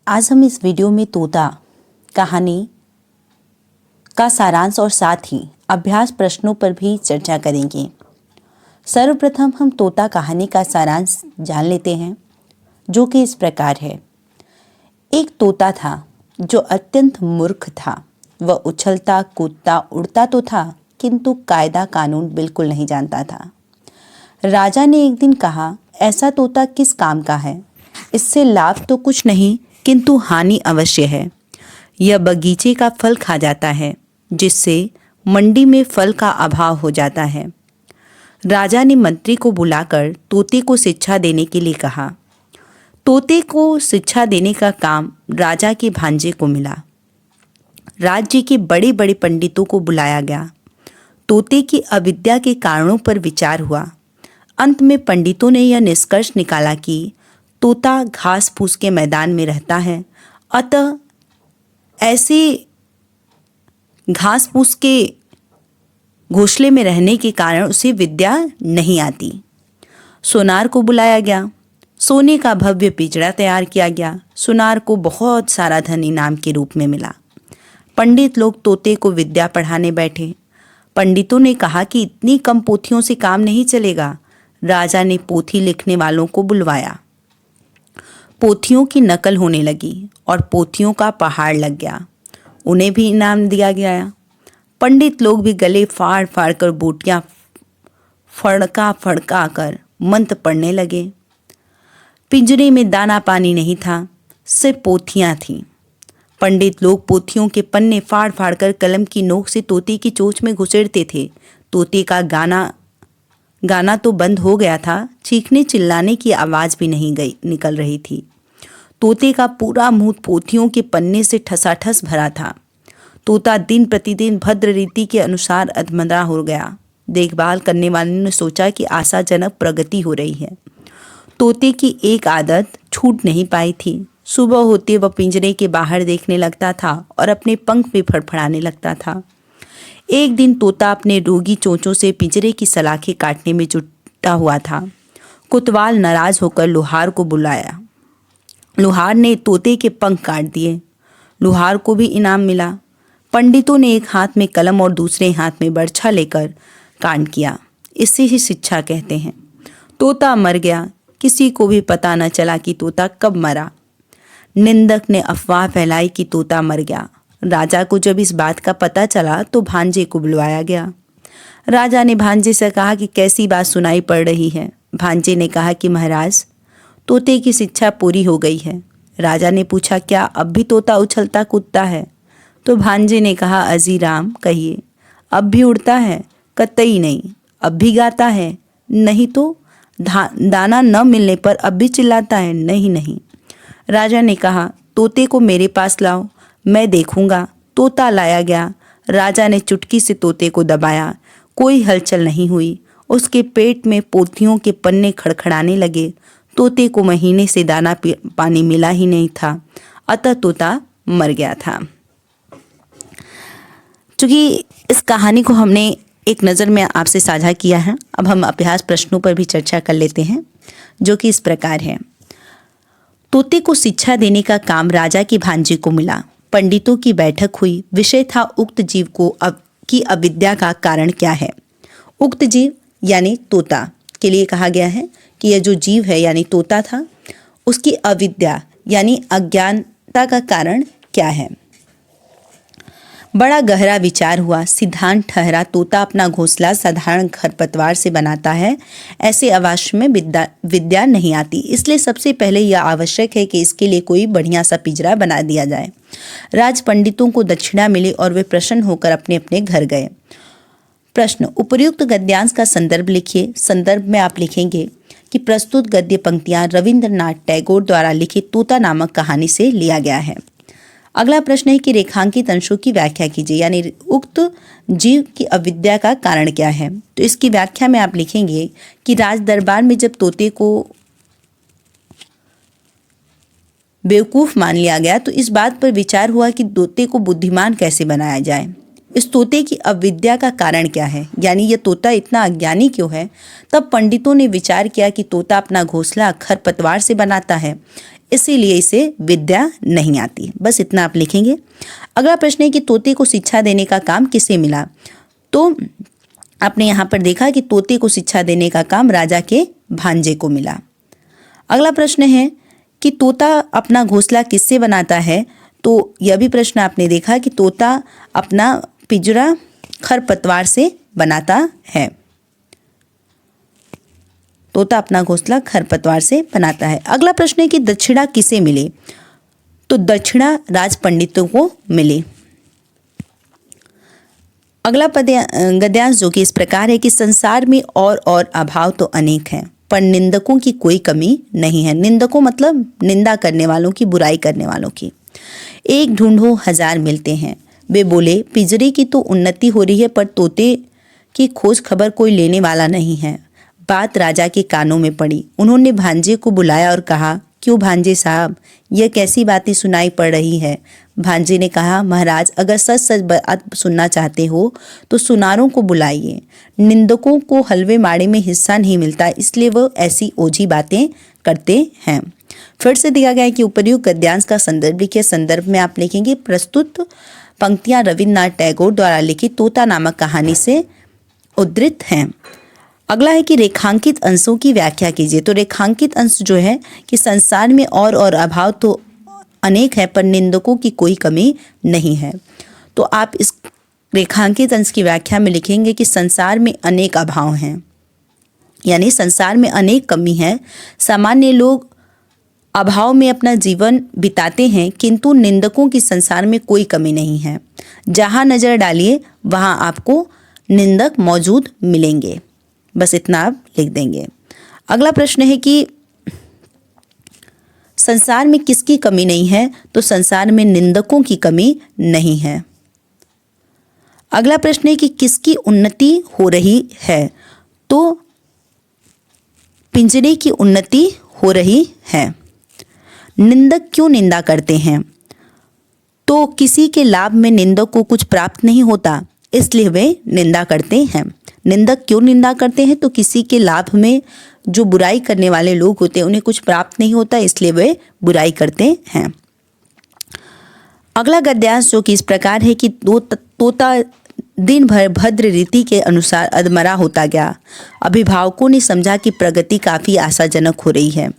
आज हम इस वीडियो में तोता कहानी का सारांश और साथ ही अभ्यास प्रश्नों पर भी चर्चा करेंगे। सर्वप्रथम हम तोता कहानी का सारांश जान लेते हैं, जो कि इस प्रकार है। एक तोता था जो अत्यंत मूर्ख था। वह उछलता कूदता उड़ता तो था, किंतु कायदा कानून बिल्कुल नहीं जानता था। राजा ने एक दिन कहा, ऐसा तोता किस काम का है? इससे लाभ तो कुछ नहीं, किंतु हानि अवश्य है। यह बगीचे का फल खा जाता है, जिससे मंडी में फल का अभाव हो जाता है। राजा ने मंत्री को बुलाकर तोते को शिक्षा देने के लिए कहा। तोते को शिक्षा देने का काम राजा के भांजे को मिला। राज्य के बड़े बड़े पंडितों को बुलाया गया। तोते की अविद्या के कारणों पर विचार हुआ। अंत में पंडितों ने यह निष्कर्ष निकाला कि तोता घास फूस के मैदान में रहता है, अतः ऐसे घास फूस के घोंसले में रहने के कारण उसे विद्या नहीं आती। सोनार को बुलाया गया। सोने का भव्य पिंजरा तैयार किया गया। सोनार को बहुत सारा धन इनाम के रूप में मिला। पंडित लोग तोते को विद्या पढ़ाने बैठे। पंडितों ने कहा कि इतनी कम पोथियों से काम नहीं चलेगा। राजा ने पोथी लिखने वालों को बुलवाया। पोथियों की नकल होने लगी और पोथियों का पहाड़ लग गया। उन्हें भी इनाम दिया गया। पंडित लोग भी गले फाड़ फाड़ कर बूटियां फड़का फड़का कर मंत्र पढ़ने लगे। पिंजरे में दाना पानी नहीं था, सिर्फ पोथियां थीं। पंडित लोग पोथियों के पन्ने फाड़ फाड़ कर कलम की नोक से तोते की चोंच में घुसेड़ते थे। तोते का गाना तो बंद हो गया था, चीखने चिल्लाने की आवाज़ भी नहीं निकल रही थी। तोते का पूरा मुंह पोथियों के पन्ने से ठसाठस भरा था। तोता दिन प्रतिदिन भद्र रीति के अनुसार अधमरा हो गया। देखभाल करने वाले ने सोचा कि आशाजनक प्रगति हो रही है। तोते की एक आदत छूट नहीं पाई थी। सुबह होते वह पिंजरे के बाहर देखने लगता था और अपने पंख भी फड़फड़ाने लगता था। एक दिन तोता अपने रोगी चोंचों से पिंजरे की सलाखें काटने में जुटा हुआ था। कोतवाल नाराज होकर लोहार को बुलाया। लोहार ने तोते के पंख काट दिए। लोहार को भी इनाम मिला। पंडितों ने एक हाथ में कलम और दूसरे हाथ में बर्छा लेकर कांड किया। इसे ही शिक्षा कहते हैं। तोता मर गया। किसी को भी पता न चला कि तोता कब मरा। निंदक ने अफवाह फैलाई कि तोता मर गया। राजा को जब इस बात का पता चला तो भांजे को बुलवाया गया। राजा ने भांजे से कहा कि कैसी बात सुनाई पड़ रही है। भांजे ने कहा कि महाराज, तोते की शिक्षा पूरी हो गई है। राजा ने पूछा, क्या अब भी तोता उछलता कूदता है? तो भांजे ने कहा, अजी राम कहिए, अब भी उड़ता है? कतई नहीं। अब भी गाता है? नहीं। तो दाना न मिलने पर अब भी चिल्लाता है? नहीं नहीं। राजा ने कहा, तोते को मेरे पास लाओ, मैं देखूंगा। तोता लाया गया। राजा ने चुटकी से तोते को दबाया। कोई हलचल नहीं हुई। उसके पेट में पोथियों के पन्ने खड़खड़ाने लगे। तोते को महीने से दाना पानी मिला ही नहीं था, अतः तोता मर गया था। चूँकि इस कहानी को हमने एक नज़र में आपसे साझा किया है, अब हम अभ्यास प्रश्नों पर भी चर्चा कर लेते हैं, जो कि इस प्रकार है। तोते को शिक्षा देने का काम राजा के भांजे को मिला। पंडितों की बैठक हुई। विषय था उक्त जीव की अविद्या का कारण क्या है। उक्त जीव यानी तोता के लिए कहा गया है कि यह जो जीव है यानी तोता था, उसकी अविद्या यानी अज्ञानता का कारण क्या है। बड़ा गहरा विचार हुआ। सिद्धांत ठहरा, तोता अपना घोंसला साधारण खरपतवार से बनाता है। ऐसे आवास में विद्या नहीं आती। इसलिए सबसे पहले यह आवश्यक है कि इसके लिए कोई बढ़िया सा पिंजरा बना दिया जाए। राज पंडितों को दक्षिणा मिली और वे प्रसन्न होकर अपने अपने घर गए। प्रश्न, उपर्युक्त गद्यांश का संदर्भ लिखिए। संदर्भ में आप लिखेंगे कि प्रस्तुत गद्य पंक्तियां रविंद्रनाथ टैगोर द्वारा लिखित तोता नामक कहानी से लिया गया है। अगला प्रश्न है कि रेखांकित अंशों की व्याख्या कीजिए, यानी उक्त जीव की अविद्या का कारण क्या है। तो इसकी व्याख्या में आप लिखेंगे कि राज दरबार में जब तोते को बेवकूफ़ मान लिया गया तो इस बात पर विचार हुआ कि तोते को बुद्धिमान कैसे बनाया जाए। इस तोते की अविद्या का कारण क्या है, यानी यह तोता इतना अज्ञानी क्यों है। तब पंडितों ने विचार किया कि तोता अपना घोंसला खरपतवार से बनाता है, इसीलिए इसे विद्या नहीं आती। बस इतना आप लिखेंगे। अगला प्रश्न है कि तोते को शिक्षा देने का काम किसे मिला। तो आपने यहाँ पर देखा कि तोते को शिक्षा देने का काम राजा के भांजे को मिला। अगला प्रश्न है कि तोता अपना घोंसला किससे बनाता है। तो यह भी प्रश्न आपने देखा कि तोता अपना पिंजरा खरपतवार से बनाता है। तोता अपना घोंसला खरपतवार से बनाता है। अगला प्रश्न है कि दक्षिणा किसे मिली। तो दक्षिणा राज पंडितों को मिली। अगला गद्यांश जो कि इस प्रकार है कि संसार में और अभाव तो अनेक हैं, पर निंदकों की कोई कमी नहीं है। निंदकों मतलब निंदा करने वालों की, बुराई करने वालों की। एक ढूंढो हजार मिलते हैं। वे बोले पिंजरे की तो उन्नति हो रही है, पर तोते की खोज खबर कोई लेने वाला नहीं है। बात राजा के कानों में पड़ी। उन्होंने भांजे को बुलाया और कहा, क्यों भांजे साहब, यह कैसी बातें सुनाई पड़ रही है। भांजे ने कहा, महाराज अगर सच सच बात सुनना चाहते हो तो सुनारों को बुलाइए। निंदकों को हलवे माड़े में हिस्सा नहीं मिलता, इसलिए वो ऐसी ओझी बातें करते हैं। फिर से दिया गया है कि उपर्युक्त गद्यांश का संदर्भ लिखिए। संदर्भ में आप लिखेंगे प्रस्तुत पंक्तियां रविन्द्रनाथ टैगोर द्वारा लिखित तोता नामक कहानी से उद्धृत हैं। अगला है कि रेखांकित अंशों की व्याख्या कीजिए। तो रेखांकित अंश जो है कि संसार में और अभाव तो अनेक है, पर निंदकों की कोई कमी नहीं है। तो आप इस रेखांकित अंश की व्याख्या में लिखेंगे कि संसार में अनेक अभाव हैं, यानी संसार में अनेक कमी है। सामान्य लोग अभाव में अपना जीवन बिताते हैं, किंतु निंदकों की संसार में कोई कमी नहीं है। जहाँ नज़र डालिए वहाँ आपको निंदक मौजूद मिलेंगे। बस इतना आप लिख देंगे। अगला प्रश्न है कि संसार में किसकी कमी नहीं है। तो संसार में निंदकों की कमी नहीं है। अगला प्रश्न है कि किसकी उन्नति हो रही है। तो पिंजरे की उन्नति हो रही है। निंदक क्यों निंदा करते हैं। तो किसी के लाभ में निंदक को कुछ प्राप्त नहीं होता, इसलिए वे निंदा करते हैं। निंदक क्यों निंदा करते हैं। तो किसी के लाभ में जो बुराई करने वाले लोग होते हैं उन्हें कुछ प्राप्त नहीं होता, इसलिए वे बुराई करते हैं। अगला गद्यांश जो कि इस प्रकार है कि तोता दिन भर भद्र रीति के अनुसार अधमरा होता गया। अभिभावकों ने समझा कि प्रगति काफ़ी आशाजनक हो रही है,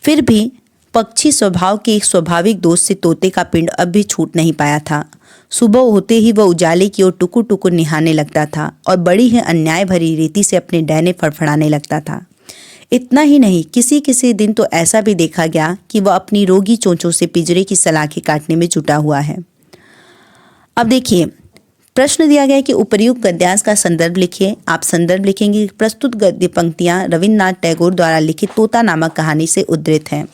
फिर भी पक्षी स्वभाव के एक स्वाभाविक दोष से तोते का पिंड अब भी छूट नहीं पाया था। सुबह होते ही वह उजाले की ओर टुकुर टुकुर निहारने लगता था और बड़ी ही अन्याय भरी रीति से अपने डैने फड़फड़ाने लगता था। इतना ही नहीं, किसी किसी दिन तो ऐसा भी देखा गया कि वह अपनी रोगी चोंचों से पिंजरे की सलाखें काटने में जुटा हुआ है। अब देखिए, प्रश्न दिया गया है कि उपर्युक्त गद्यांश का संदर्भ लिखिए। आप संदर्भ लिखेंगे प्रस्तुत गद्य पंक्तियां रविन्द्रनाथ टैगोर द्वारा लिखित तोता नामक कहानी से उद्धृत हैं।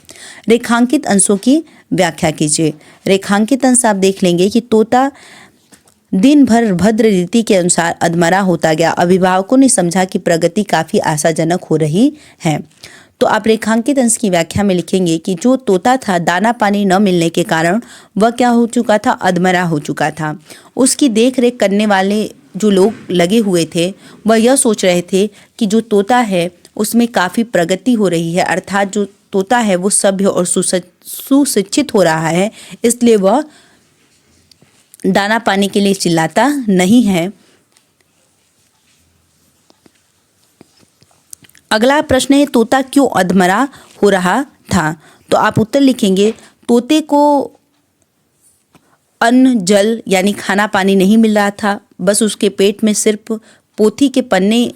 रेखांकित अंशों की व्याख्या कीजिए। रेखांकित अंश आप देख लेंगे कि तोता दिन भर भद्र रीति के अनुसार अधमरा होता गया। अभिभावकों ने समझा कि प्रगति काफ़ी आशाजनक हो रही है। तो आप रेखांकित अंश की व्याख्या में लिखेंगे कि जो तोता था, दाना पानी न मिलने के कारण वह क्या हो चुका था, अधमरा हो चुका था। उसकी देख रेख करने वाले जो लोग लगे हुए थे वह यह सोच रहे थे कि जो तोता है उसमें काफ़ी प्रगति हो रही है, अर्थात जो तोता है वो सभ्य और सुशिक्षित हो रहा है, इसलिए वह दाना पानी के लिए चिल्लाता नहीं है। अगला प्रश्न है तोता क्यों अधमरा हो रहा था। तो आप उत्तर लिखेंगे तोते को अन्न जल यानी खाना पानी नहीं मिल रहा था, बस उसके पेट में सिर्फ पोथी के पन्ने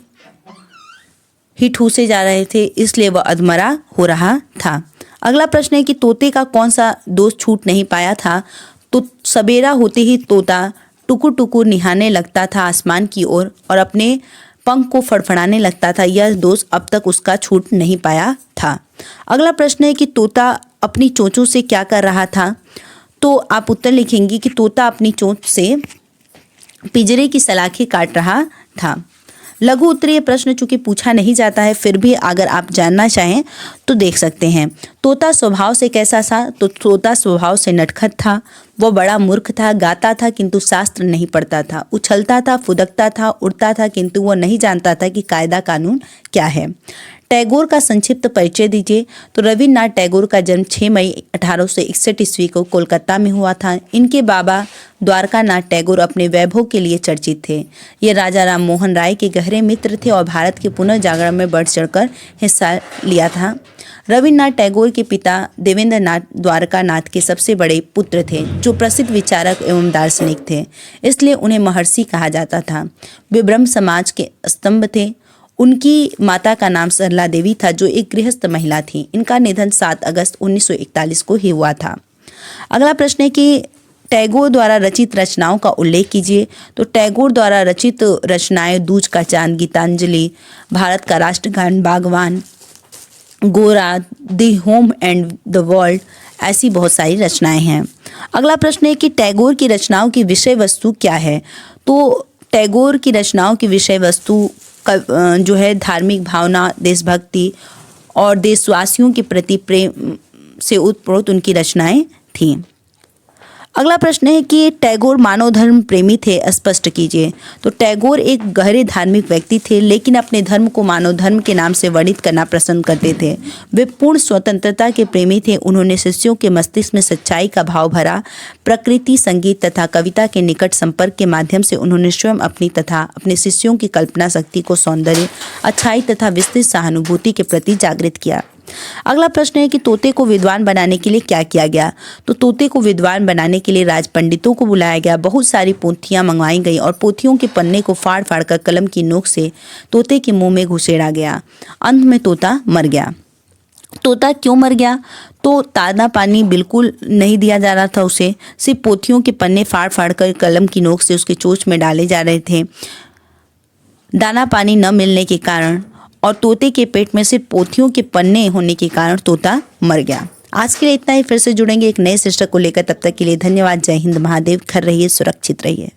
ही ठूसे जा रहे थे, इसलिए वह अधमरा हो रहा था। अगला प्रश्न है कि तोते का कौन सा दोष छूट नहीं पाया था। तो सवेरा होते ही तोता टुकुर टुकुर निहारने लगता था आसमान की ओर और अपने पंख को फड़फड़ाने लगता था। यह दोष अब तक उसका छूट नहीं पाया था। अगला प्रश्न है कि तोता अपनी चोंचों से क्या कर रहा था। तो आप उत्तर लिखेंगे कि तोता अपनी चोंच से पिंजरे की सलाखें काट रहा था। लघु उत्तरीय प्रश्न चूंकि पूछा नहीं जाता है, फिर भी अगर आप जानना चाहें तो देख सकते हैं। तोता स्वभाव से कैसा था। तो तोता स्वभाव से नटखट था। वो बड़ा मूर्ख था, गाता था किंतु शास्त्र नहीं पढ़ता था, उछलता था, फुदकता था, उड़ता था किंतु वो नहीं जानता था कि कायदा कानून क्या है। टैगोर का संक्षिप्त परिचय दीजिए। तो रविन्द्रनाथ टैगोर का जन्म 6 मई 1861 ईस्वी को कोलकाता में हुआ था। इनके बाबा द्वारकानाथ टैगोर अपने वैभव के लिए चर्चित थे। ये राजा राम मोहन राय के गहरे मित्र थे और भारत के पुनर्जागरण में बढ़ चढ़कर हिस्सा लिया था। रविन्द्रनाथ टैगोर के पिता देवेंद्रनाथ द्वारकानाथ के सबसे बड़े पुत्र थे, जो प्रसिद्ध विचारक एवं दार्शनिक थे, इसलिए उन्हें महर्षि कहा जाता था। वे ब्रह्म समाज के स्तंभ थे। उनकी माता का नाम सरला देवी था, जो एक गृहस्थ महिला थी। इनका निधन 7 अगस्त 1941 को ही हुआ था। अगला प्रश्न है कि टैगोर द्वारा रचित रचनाओं का उल्लेख कीजिए। तो टैगोर द्वारा रचित रचनाएं दूज का चांद, गीतांजलि, भारत का राष्ट्रगान, बागवान, गोरा, the home and the world, ऐसी बहुत सारी रचनाएं हैं। अगला प्रश्न है कि टैगोर की रचनाओं की विषय वस्तु क्या है। तो टैगोर की रचनाओं की विषय वस्तु जो है धार्मिक भावना, देशभक्ति और देशवासियों के प्रति प्रेम से उत्प्रोत उनकी रचनाएं थीं। अगला प्रश्न है कि टैगोर मानव धर्म प्रेमी थे, स्पष्ट कीजिए। तो टैगोर एक गहरे धार्मिक व्यक्ति थे, लेकिन अपने धर्म को मानव धर्म के नाम से वर्णित करना पसंद करते थे। वे पूर्ण स्वतंत्रता के प्रेमी थे। उन्होंने शिष्यों के मस्तिष्क में सच्चाई का भाव भरा। प्रकृति, संगीत तथा कविता के निकट संपर्क के माध्यम से उन्होंने स्वयं अपनी तथा अपने शिष्यों की कल्पना शक्ति को सौंदर्य, अच्छाई तथा विस्तृत सहानुभूति के प्रति जागृत किया। अगला प्रश्न है कि तोते को विद्वान बनाने के लिए क्या किया गया। तो तोते को विद्वान बनाने के लिए राज पंडितों को बुलाया गया। बहुत सारी पोथियां मंगवाई गई और पोथियों के पन्ने को फाड़ फाड़ कर कलम की नोक से तोते के मुंह में घुसेड़ा गया। अंत में तोता मर गया। तोता क्यों मर गया? तो दाना पानी बिल्कुल नहीं दिया जा रहा था उसे, सिर्फ पोथियों के पन्ने फाड़ फाड़ कर कलम की नोक से उसके चोंच में डाले जा रहे थे। दाना पानी न मिलने के कारण और तोते के पेट में सिर्फ पोथियों के पन्ने होने के कारण तोता मर गया। आज के लिए इतना ही। फिर से जुड़ेंगे एक नए शीर्षक को लेकर। तब तक के लिए धन्यवाद। जय हिंद। महादेव। घर रहिए, सुरक्षित रहिए।